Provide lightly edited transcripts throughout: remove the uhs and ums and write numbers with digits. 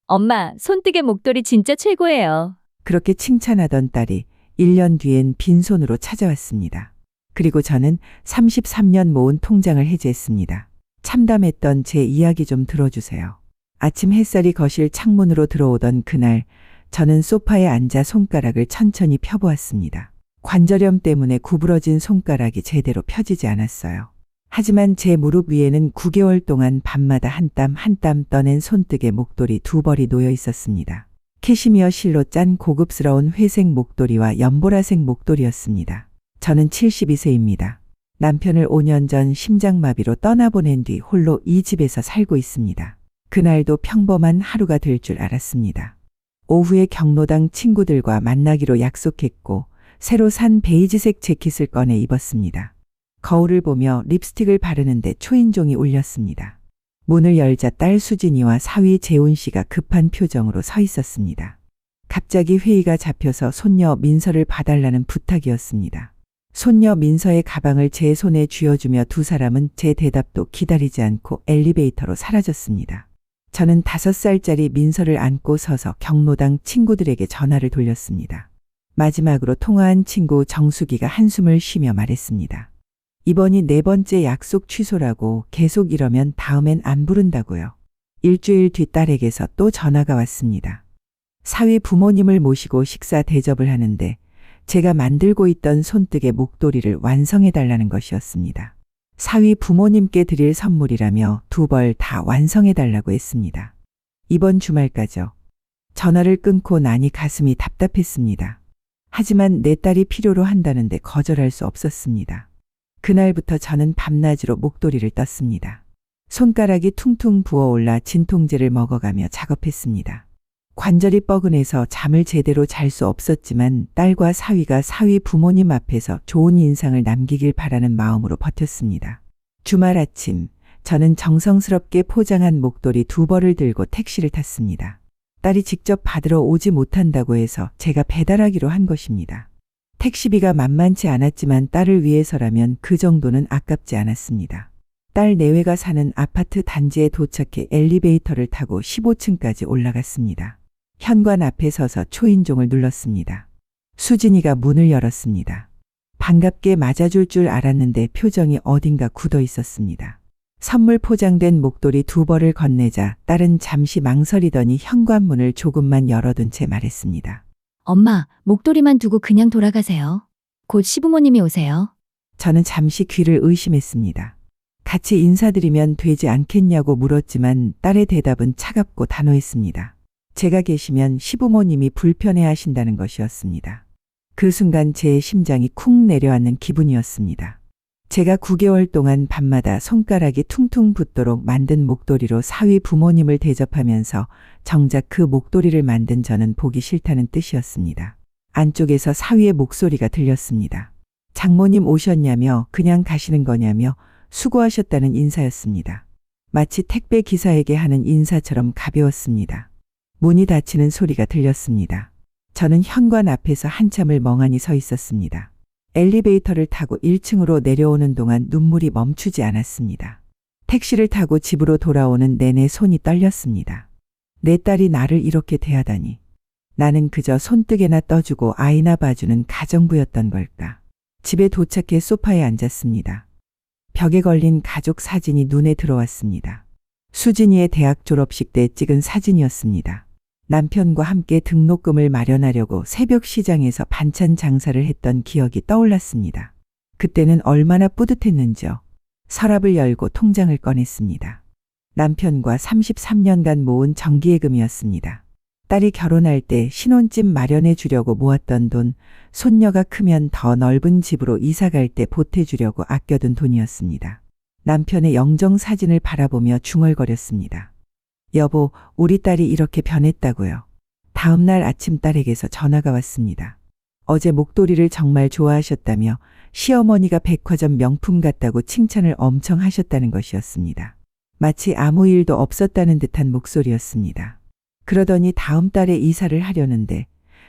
엄마, 손뜨개 목도리 진짜 최고예요. 그렇게 칭찬하던 딸이 1년 뒤엔 빈손으로 찾아왔습니다. 그리고 저는 33년 모은 통장을 해지했습니다. 참담했던 제 이야기 좀 들어주세요. 아침 햇살이 거실 창문으로 들어오던 그날, 저는 소파에 앉아 손가락을 천천히 펴보았습니다. 관절염 때문에 구부러진 손가락이 제대로 펴지지 않았어요. 하지만 제 무릎 위에는 9개월 동안 밤마다 한 땀 한 땀 떠낸 손뜨개 목도리 2벌이 놓여 있었습니다. 캐시미어 실로 짠 고급스러운 회색 목도리와 연보라색 목도리였습니다. 저는 72세입니다. 남편을 5년 전 심장마비로 떠나보낸 뒤 홀로 이 집에서 살고 있습니다. 그날도 평범한 하루가 될 줄 알았습니다. 오후에 경로당 친구들과 만나기로 약속했고 새로 산 베이지색 재킷을 꺼내 입었습니다. 거울을 보며 립스틱을 바르는데 초인종이 울렸습니다. 문을 열자 딸 수진이와 사위 재훈 씨가 급한 표정으로 서 있었습니다. 갑자기 회의가 잡혀서 손녀 민서를 봐달라는 부탁이었습니다. 손녀 민서의 가방을 제 손에 쥐어주며 두 사람은 제 대답도 기다리지 않고 엘리베이터로 사라졌습니다. 저는 5살짜리 민서를 안고 서서 경로당 친구들에게 전화를 돌렸습니다. 마지막으로 통화한 친구 정수기가 한숨을 쉬며 말했습니다. 이번이 4번째 약속 취소라고 계속 이러면 다음엔 안 부른다고요. 일주일 뒤 딸에게서 또 전화가 왔습니다. 사위 부모님을 모시고 식사 대접을 하는데 제가 만들고 있던 손뜨개 목도리를 완성해달라는 것이었습니다. 사위 부모님께 드릴 선물이라며 2벌 다 완성해달라고 했습니다. 이번 주말까지요. 전화를 끊고 나니 가슴이 답답했습니다. 하지만 내 딸이 필요로 한다는데 거절할 수 없었습니다. 그날부터 저는 밤낮으로 목도리를 떴습니다. 손가락이 퉁퉁 부어올라 진통제를 먹어가며 작업했습니다. 관절이 뻐근해서 잠을 제대로 잘 수 없었지만 딸과 사위가 사위 부모님 앞에서 좋은 인상을 남기길 바라는 마음으로 버텼습니다. 주말 아침, 저는 정성스럽게 포장한 목도리 2벌을 들고 택시를 탔습니다. 딸이 직접 받으러 오지 못한다고 해서 제가 배달하기로 한 것입니다. 택시비가 만만치 않았지만 딸을 위해서라면 그 정도는 아깝지 않았습니다. 딸 내외가 사는 아파트 단지에 도착해 엘리베이터를 타고 15층까지 올라갔습니다. 현관 앞에 서서 초인종을 눌렀습니다. 수진이가 문을 열었습니다. 반갑게 맞아줄 줄 알았는데 표정이 어딘가 굳어 있었습니다. 선물 포장된 목도리 2벌을 건네자 딸은 잠시 망설이더니 현관문을 조금만 열어둔 채 말했습니다. 엄마, 목도리만 두고 그냥 돌아가세요. 곧 시부모님이 오세요. 저는 잠시 귀를 의심했습니다. 같이 인사드리면 되지 않겠냐고 물었지만 딸의 대답은 차갑고 단호했습니다. 제가 계시면 시부모님이 불편해하신다는 것이었습니다. 그 순간 제 심장이 쿵 내려앉는 기분이었습니다. 제가 9개월 동안 밤마다 손가락이 퉁퉁 붓도록 만든 목도리로 사위 부모님을 대접하면서 정작 그 목도리를 만든 저는 보기 싫다는 뜻이었습니다. 안쪽에서 사위의 목소리가 들렸습니다. 장모님 오셨냐며 그냥 가시는 거냐며 수고하셨다는 인사였습니다. 마치 택배 기사에게 하는 인사처럼 가벼웠습니다. 문이 닫히는 소리가 들렸습니다. 저는 현관 앞에서 한참을 멍하니 서 있었습니다. 엘리베이터를 타고 1층으로 내려오는 동안 눈물이 멈추지 않았습니다. 택시를 타고 집으로 돌아오는 내내 손이 떨렸습니다. 내 딸이 나를 이렇게 대하다니. 나는 그저 손뜨개나 떠주고 아이나 봐주는 가정부였던 걸까. 집에 도착해 소파에 앉았습니다. 벽에 걸린 가족 사진이 눈에 들어왔습니다. 수진이의 대학 졸업식 때 찍은 사진이었습니다. 남편과 함께 등록금을 마련하려고 새벽 시장에서 반찬 장사를 했던 기억이 떠올랐습니다. 그때는 얼마나 뿌듯했는지요. 서랍을 열고 통장을 꺼냈습니다. 남편과 33년간 모은 정기예금이었습니다. 딸이 결혼할 때 신혼집 마련해 주려고 모았던 돈, 손녀가 크면 더 넓은 집으로 이사 갈 때 보태주려고 아껴둔 돈이었습니다. 남편의 영정 사진을 바라보며 중얼거렸습니다. 여보, 우리 딸이 이렇게 변했다고요. 다음 날 아침 딸에게서 전화가 왔습니다. 어제 목도리를 정말 좋아하셨다며 시어머니가 백화점 명품 같다고 칭찬을 엄청 하셨다는 것이었습니다. 마치 아무 일도 없었다는 듯한 목소리였습니다. 그러더니 다음 달에 이사를 하려는데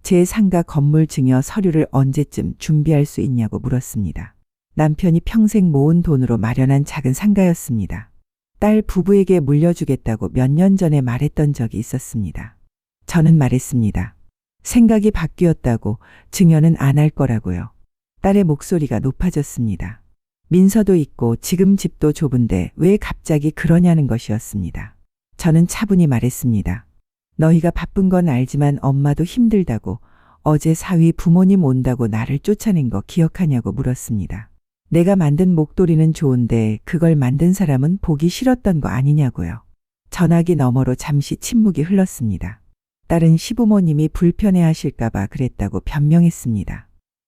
제 상가 건물 증여 서류를 언제쯤 준비할 수 있냐고 물었습니다. 남편이 평생 모은 돈으로 마련한 작은 상가였습니다. 딸 부부에게 물려주겠다고 몇 년 전에 말했던 적이 있었습니다. 저는 말했습니다. 생각이 바뀌었다고, 증여는 안 할 거라고요. 딸의 목소리가 높아졌습니다. 민서도 있고 지금 집도 좁은데 왜 갑자기 그러냐는 것이었습니다. 저는 차분히 말했습니다. 너희가 바쁜 건 알지만 엄마도 힘들다고, 어제 사위 부모님 온다고 나를 쫓아낸 거 기억하냐고 물었습니다. 내가 만든 목도리는 좋은데 그걸 만든 사람은 보기 싫었던 거 아니냐고요. 전화기 너머로 잠시 침묵이 흘렀습니다. 딸은 시부모님이 불편해하실까봐 그랬다고 변명했습니다.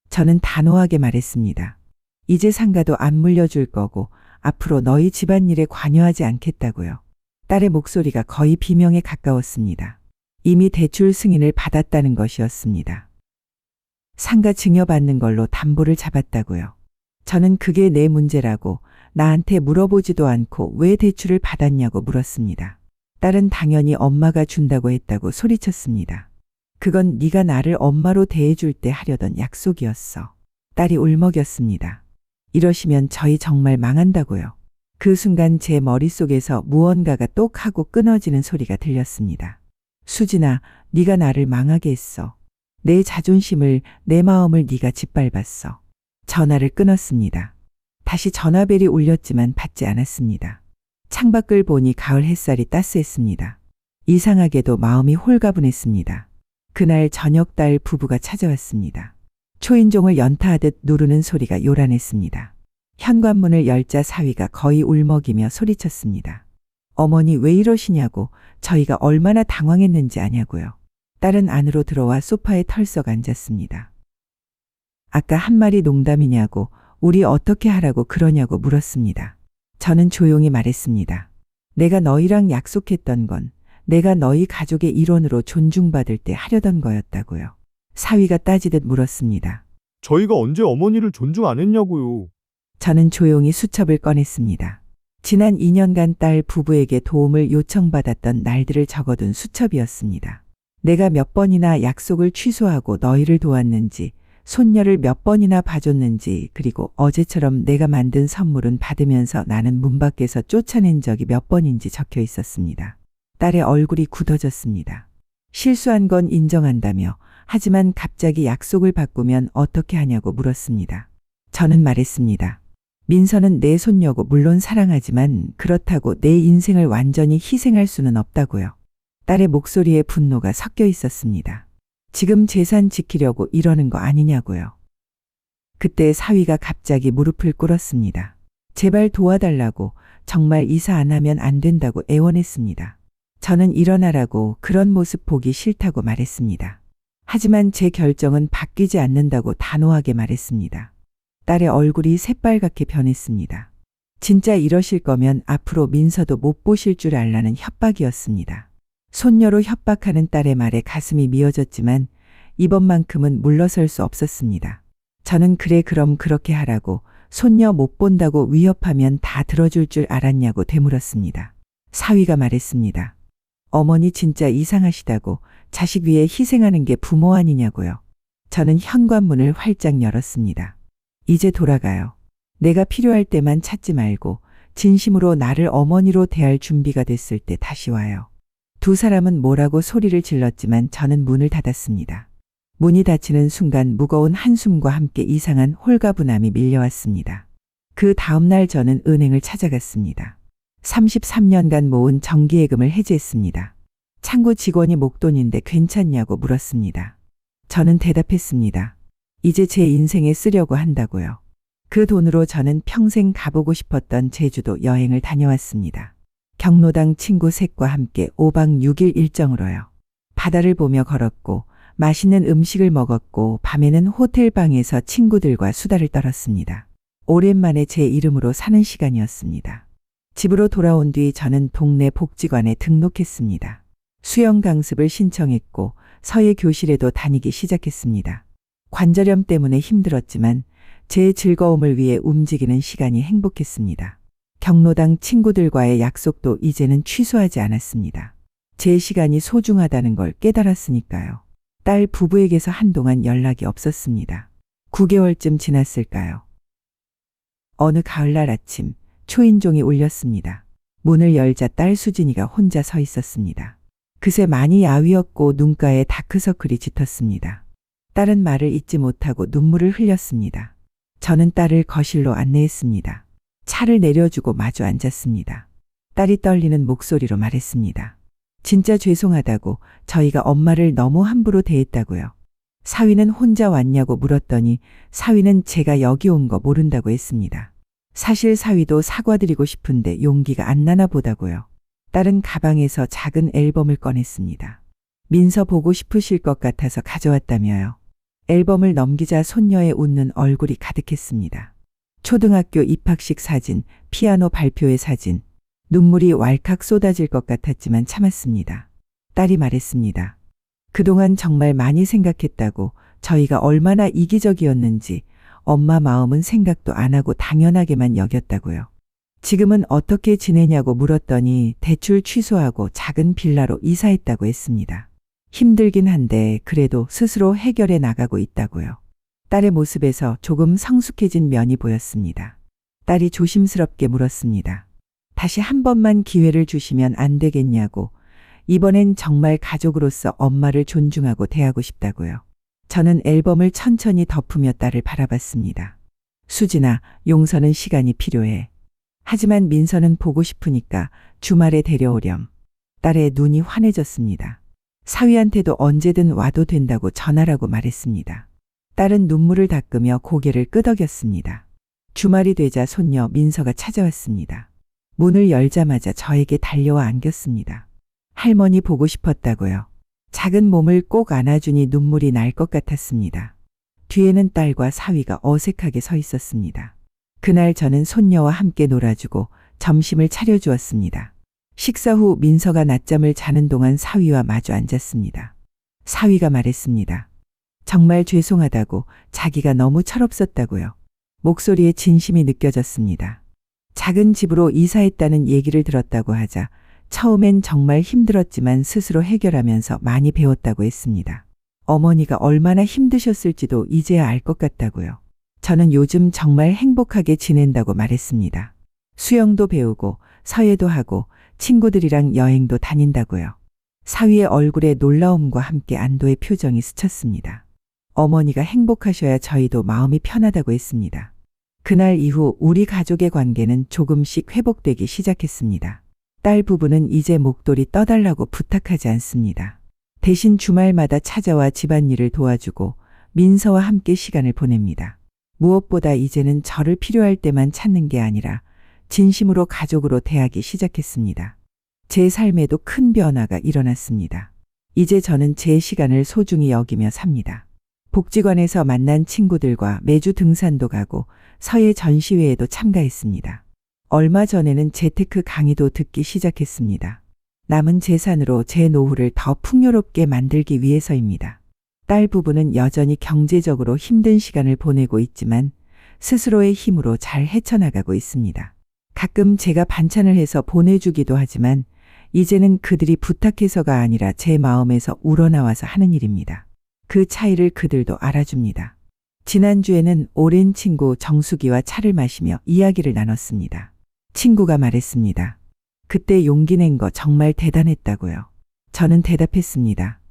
저는 단호하게 말했습니다. 이제 상가도 안 물려줄 거고 앞으로 너희 집안일에 관여하지 않겠다고요. 딸의 목소리가 거의 비명에 가까웠습니다. 이미 대출 승인을 받았다는 것이었습니다. 상가 증여받는 걸로 담보를 잡았다고요. 저는 그게 내 문제라고, 나한테 물어보지도 않고 왜 대출을 받았냐고 물었습니다. 딸은 당연히 엄마가 준다고 했다고 소리쳤습니다. 그건 네가 나를 엄마로 대해줄 때 하려던 약속이었어. 딸이 울먹였습니다. 이러시면 저희 정말 망한다고요. 그 순간 제 머릿속에서 무언가가 똑 하고 끊어지는 소리가 들렸습니다. 수진아, 네가 나를 망하게 했어. 내 자존심을, 내 마음을 네가 짓밟았어. 전화를 끊었습니다. 다시 전화벨이 울렸지만 받지 않았습니다. 창밖을 보니 가을 햇살이 따스했습니다. 이상하게도 마음이 홀가분했습니다. 그날 저녁 딸 부부가 찾아왔습니다. 초인종을 연타하듯 누르는 소리가 요란했습니다. 현관문을 열자 사위가 거의 울먹이며 소리쳤습니다. 어머니 왜 이러시냐고, 저희가 얼마나 당황했는지 아냐고요. 딸은 안으로 들어와 소파에 털썩 앉았습니다. 아까 한 말이 농담이냐고, 우리 어떻게 하라고 그러냐고 물었습니다. 저는 조용히 말했습니다. 내가 너희랑 약속했던 건 내가 너희 가족의 일원으로 존중받을 때 하려던 거였다고요. 사위가 따지듯 물었습니다. 저희가 언제 어머니를 존중 안 했냐고요. 저는 조용히 수첩을 꺼냈습니다. 지난 2년간 딸 부부에게 도움을 요청받았던 날들을 적어둔 수첩이었습니다. 내가 몇 번이나 약속을 취소하고 너희를 도왔는지, 손녀를 몇 번이나 봐줬는지, 그리고 어제처럼 내가 만든 선물은 받으면서 나는 문 밖에서 쫓아낸 적이 몇 번인지 적혀 있었습니다. 딸의 얼굴이 굳어졌습니다. 실수한 건 인정한다며, 하지만 갑자기 약속을 바꾸면 어떻게 하냐고 물었습니다. 저는 말했습니다. 민서는 내 손녀고 물론 사랑하지만 그렇다고 내 인생을 완전히 희생할 수는 없다고요. 딸의 목소리에 분노가 섞여 있었습니다. 지금 재산 지키려고 이러는 거 아니냐고요. 그때 사위가 갑자기 무릎을 꿇었습니다. 제발 도와달라고, 정말 이사 안 하면 안 된다고 애원했습니다. 저는 일어나라고, 그런 모습 보기 싫다고 말했습니다. 하지만 제 결정은 바뀌지 않는다고 단호하게 말했습니다. 딸의 얼굴이 새빨갛게 변했습니다. 진짜 이러실 거면 앞으로 민서도 못 보실 줄 알라는 협박이었습니다. 손녀로 협박하는 딸의 말에 가슴이 미어졌지만 이번만큼은 물러설 수 없었습니다. 저는 그래 그럼 그렇게 하라고, 손녀 못 본다고 위협하면 다 들어줄 줄 알았냐고 되물었습니다. 사위가 말했습니다. 어머니 진짜 이상하시다고, 자식 위해 희생하는 게 부모 아니냐고요. 저는 현관문을 활짝 열었습니다. 이제 돌아가요. 내가 필요할 때만 찾지 말고 진심으로 나를 어머니로 대할 준비가 됐을 때 다시 와요. 두 사람은 뭐라고 소리를 질렀지만 저는 문을 닫았습니다. 문이 닫히는 순간 무거운 한숨과 함께 이상한 홀가분함이 밀려왔습니다. 그 다음날 저는 은행을 찾아갔습니다. 33년간 모은 정기예금을 해지했습니다. 창구 직원이 목돈인데 괜찮냐고 물었습니다. 저는 대답했습니다. 이제 제 인생에 쓰려고 한다고요. 그 돈으로 저는 평생 가보고 싶었던 제주도 여행을 다녀왔습니다. 경로당 친구 셋과 함께 5박 6일 일정으로요. 바다를 보며 걸었고 맛있는 음식을 먹었고 밤에는 호텔 방에서 친구들과 수다를 떨었습니다. 오랜만에 제 이름으로 사는 시간이었습니다. 집으로 돌아온 뒤 저는 동네 복지관에 등록했습니다. 수영 강습을 신청했고 서예 교실에도 다니기 시작했습니다. 관절염 때문에 힘들었지만 제 즐거움을 위해 움직이는 시간이 행복했습니다. 경로당 친구들과의 약속도 이제는 취소하지 않았습니다. 제 시간이 소중하다는 걸 깨달았으니까요. 딸 부부에게서 한동안 연락이 없었습니다. 9개월쯤 지났을까요? 어느 가을날 아침 초인종이 울렸습니다. 문을 열자 딸 수진이가 혼자 서 있었습니다. 그새 많이 야위었고 눈가에 다크서클이 짙었습니다. 딸은 말을 잇지 못하고 눈물을 흘렸습니다. 저는 딸을 거실로 안내했습니다. 차를 내려주고 마주 앉았습니다. 딸이 떨리는 목소리로 말했습니다. 진짜 죄송하다고, 저희가 엄마를 너무 함부로 대했다고요. 사위는 혼자 왔냐고 물었더니 사위는 제가 여기 온 거 모른다고 했습니다. 사실 사위도 사과드리고 싶은데 용기가 안 나나 보다고요. 딸은 가방에서 작은 앨범을 꺼냈습니다. 민서 보고 싶으실 것 같아서 가져왔다며요. 앨범을 넘기자 손녀의 웃는 얼굴이 가득했습니다. 초등학교 입학식 사진, 피아노 발표회 사진, 눈물이 왈칵 쏟아질 것 같았지만 참았습니다. 딸이 말했습니다. 그동안 정말 많이 생각했다고, 저희가 얼마나 이기적이었는지, 엄마 마음은 생각도 안 하고 당연하게만 여겼다고요. 지금은 어떻게 지내냐고 물었더니 대출 취소하고 작은 빌라로 이사했다고 했습니다. 힘들긴 한데 그래도 스스로 해결해 나가고 있다고요. 딸의 모습에서 조금 성숙해진 면이 보였습니다. 딸이 조심스럽게 물었습니다. 다시 한 번만 기회를 주시면 안 되겠냐고, 이번엔 정말 가족으로서 엄마를 존중하고 대하고 싶다고요. 저는 앨범을 천천히 덮으며 딸을 바라봤습니다. 수진아, 용서는 시간이 필요해. 하지만 민서는 보고 싶으니까 주말에 데려오렴. 딸의 눈이 환해졌습니다. 사위한테도 언제든 와도 된다고 전하라고 말했습니다. 딸은 눈물을 닦으며 고개를 끄덕였습니다. 주말이 되자 손녀 민서가 찾아왔습니다. 문을 열자마자 저에게 달려와 안겼습니다. 할머니 보고 싶었다고요. 작은 몸을 꼭 안아주니 눈물이 날 것 같았습니다. 뒤에는 딸과 사위가 어색하게 서 있었습니다. 그날 저는 손녀와 함께 놀아주고 점심을 차려주었습니다. 식사 후 민서가 낮잠을 자는 동안 사위와 마주 앉았습니다. 사위가 말했습니다. 정말 죄송하다고, 자기가 너무 철없었다고요. 목소리에 진심이 느껴졌습니다. 작은 집으로 이사했다는 얘기를 들었다고 하자 처음엔 정말 힘들었지만 스스로 해결하면서 많이 배웠다고 했습니다. 어머니가 얼마나 힘드셨을지도 이제야 알 것 같다고요. 저는 요즘 정말 행복하게 지낸다고 말했습니다. 수영도 배우고 서예도 하고 친구들이랑 여행도 다닌다고요. 사위의 얼굴에 놀라움과 함께 안도의 표정이 스쳤습니다. 어머니가 행복하셔야 저희도 마음이 편하다고 했습니다. 그날 이후 우리 가족의 관계는 조금씩 회복되기 시작했습니다. 딸 부부는 이제 목도리 떠달라고 부탁하지 않습니다. 대신 주말마다 찾아와 집안일을 도와주고 민서와 함께 시간을 보냅니다. 무엇보다 이제는 저를 필요할 때만 찾는 게 아니라 진심으로 가족으로 대하기 시작했습니다. 제 삶에도 큰 변화가 일어났습니다. 이제 저는 제 시간을 소중히 여기며 삽니다. 복지관에서 만난 친구들과 매주 등산도 가고 서예 전시회에도 참가했습니다. 얼마 전에는 재테크 강의도 듣기 시작했습니다. 남은 재산으로 제 노후를 더 풍요롭게 만들기 위해서입니다. 딸 부부는 여전히 경제적으로 힘든 시간을 보내고 있지만 스스로의 힘으로 잘 헤쳐나가고 있습니다. 가끔 제가 반찬을 해서 보내주기도 하지만 이제는 그들이 부탁해서가 아니라 제 마음에서 우러나와서 하는 일입니다. 그 차이를 그들도 알아줍니다. 지난주에는 오랜 친구 정숙이와 차를 마시며 이야기를 나눴습니다. 친구가 말했습니다. 그때 용기 낸 거 정말 대단했다고요. 저는 대답했습니다.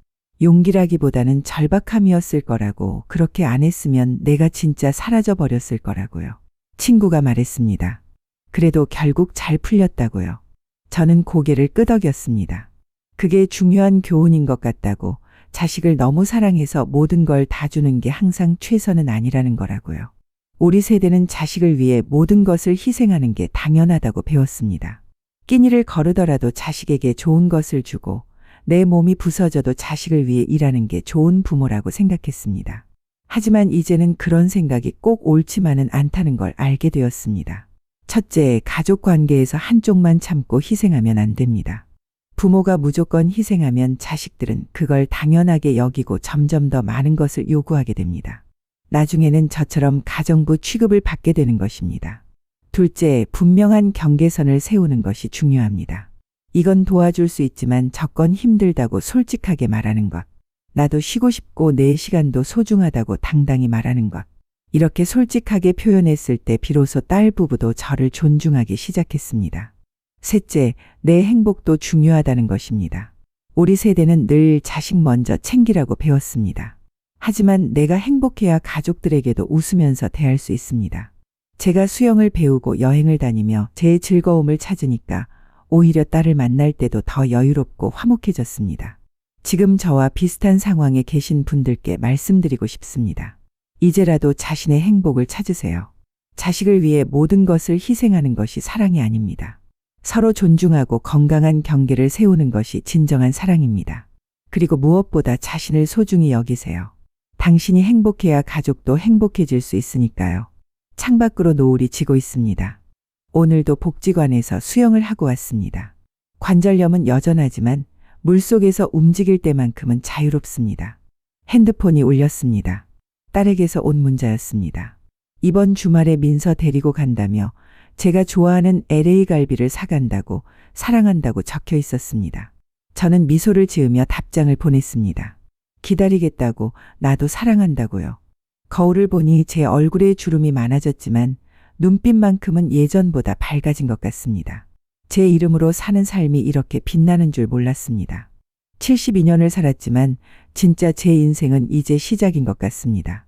용기라기보다는 절박함이었을 거라고, 그렇게 안 했으면 내가 진짜 사라져 버렸을 거라고요. 친구가 말했습니다. 그래도 결국 잘 풀렸다고요. 저는 고개를 끄덕였습니다. 그게 중요한 교훈인 것 같다고, 자식을 너무 사랑해서 모든 걸 다 주는 게 항상 최선은 아니라는 거라고요. 우리 세대는 자식을 위해 모든 것을 희생하는 게 당연하다고 배웠습니다. 끼니를 거르더라도 자식에게 좋은 것을 주고 내 몸이 부서져도 자식을 위해 일하는 게 좋은 부모라고 생각했습니다. 하지만 이제는 그런 생각이 꼭 옳지만은 않다는 걸 알게 되었습니다. 첫째, 가족 관계에서 한쪽만 참고 희생하면 안 됩니다. 부모가 무조건 희생하면 자식들은 그걸 당연하게 여기고 점점 더 많은 것을 요구하게 됩니다. 나중에는 저처럼 가정부 취급을 받게 되는 것입니다. 둘째, 분명한 경계선을 세우는 것이 중요합니다. 이건 도와줄 수 있지만 저건 힘들다고 솔직하게 말하는 것. 나도 쉬고 싶고 내 시간도 소중하다고 당당히 말하는 것. 이렇게 솔직하게 표현했을 때 비로소 딸 부부도 저를 존중하기 시작했습니다. 셋째, 내 행복도 중요하다는 것입니다. 우리 세대는 늘 자식 먼저 챙기라고 배웠습니다. 하지만 내가 행복해야 가족들에게도 웃으면서 대할 수 있습니다. 제가 수영을 배우고 여행을 다니며 제 즐거움을 찾으니까 오히려 딸을 만날 때도 더 여유롭고 화목해졌습니다. 지금 저와 비슷한 상황에 계신 분들께 말씀드리고 싶습니다. 이제라도 자신의 행복을 찾으세요. 자식을 위해 모든 것을 희생하는 것이 사랑이 아닙니다. 서로 존중하고 건강한 경계를 세우는 것이 진정한 사랑입니다. 그리고 무엇보다 자신을 소중히 여기세요. 당신이 행복해야 가족도 행복해질 수 있으니까요. 창밖으로 노을이 지고 있습니다. 오늘도 복지관에서 수영을 하고 왔습니다. 관절염은 여전하지만 물속에서 움직일 때만큼은 자유롭습니다. 핸드폰이 울렸습니다. 딸에게서 온 문자였습니다. 이번 주말에 민서 데리고 간다며 제가 좋아하는 LA 갈비를 사간다고 사랑한다고 적혀 있었습니다. 저는 미소를 지으며 답장을 보냈습니다. 기다리겠다고, 나도 사랑한다고요. 거울을 보니 제 얼굴에 주름이 많아졌지만 눈빛만큼은 예전보다 밝아진 것 같습니다. 제 이름으로 사는 삶이 이렇게 빛나는 줄 몰랐습니다. 72년을 살았지만 진짜 제 인생은 이제 시작인 것 같습니다.